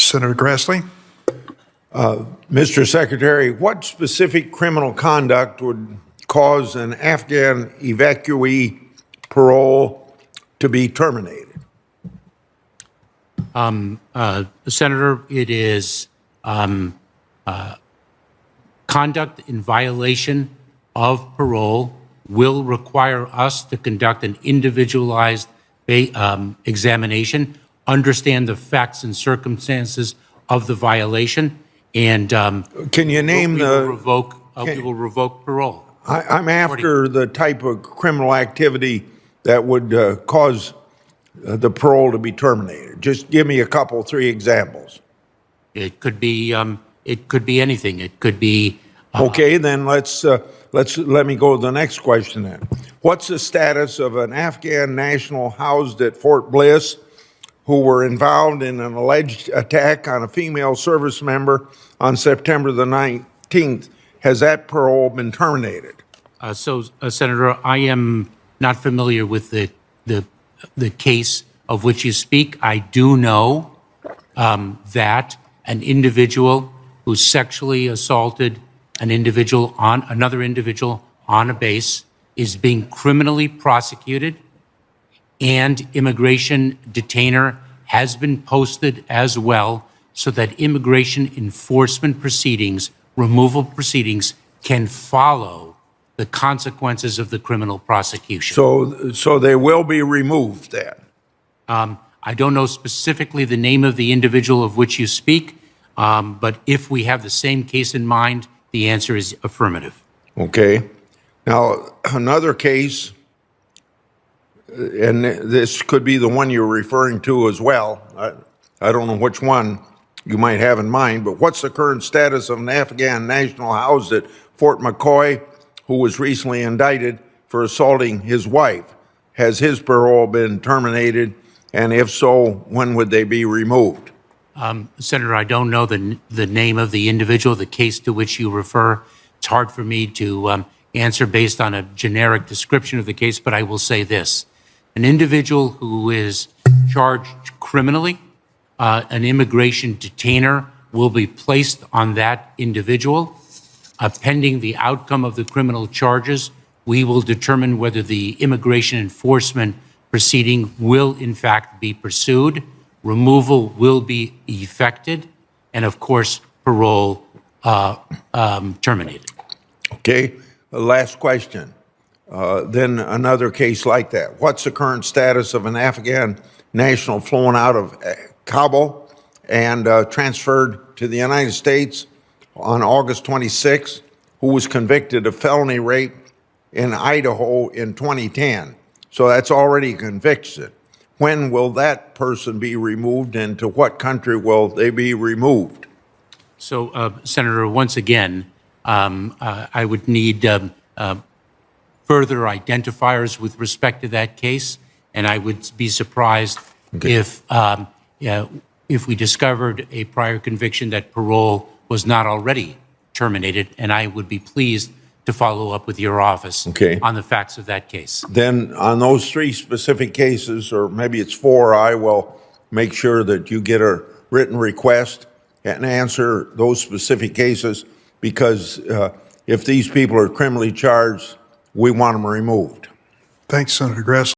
Senator Grassley. Mr. Secretary, what specific criminal conduct would cause an Afghan evacuee parole to be terminated? Senator, it is conduct in violation of parole will require us to conduct an individualized examination, understand the facts and circumstances of the violation, and can you name we will revoke parole. I'm after the type of criminal activity that would cause the parole to be terminated. Just give me a couple, 3 examples. It could be anything. It could be. Okay, then let me go to the next question then. What's the status of an Afghan national housed at Fort Bliss who were involved in an alleged attack on a female service member on September the 19th? Has that parole been terminated? Senator, I am not familiar with the case of which you speak. I do know that an individual who sexually assaulted another individual on a base is being criminally prosecuted, and immigration detainer has been posted as well, so that immigration enforcement proceedings, removal proceedings, can follow the consequences of the criminal prosecution. So they will be removed then? I don't know specifically the name of the individual of which you speak, but if we have the same case in mind, the answer is affirmative. Okay. Now, another case, and this could be the one you're referring to as well. I don't know which one you might have in mind, but what's the current status of an Afghan national housed at Fort McCoy who was recently indicted for assaulting his wife? Has his parole been terminated? And if so, when would they be removed? Senator, I don't know the name of the individual, the case to which you refer. It's hard for me to answer based on a generic description of the case, but I will say this. An individual who is charged criminally, an immigration detainer will be placed on that individual. Pending the outcome of the criminal charges, we will determine whether the immigration enforcement proceeding will in fact be pursued, removal will be effected, and of course, parole terminated. Okay, last question. Then another case like that. What's the current status of an Afghan national flown out of Kabul and transferred to the United States on August 26th, who was convicted of felony rape in Idaho in 2010? So that's already a conviction. When will that person be removed, and to what country will they be removed? So, Senator, once again, I would need further identifiers with respect to that case, and I would be surprised if we discovered a prior conviction that parole was not already terminated, and I would be pleased to follow up with your office on the facts of that case. Then on those 3 specific cases, or maybe it's 4, I will make sure that you get a written request and answer those specific cases, because if these people are criminally charged, we want them removed. Thanks, Senator Grassley.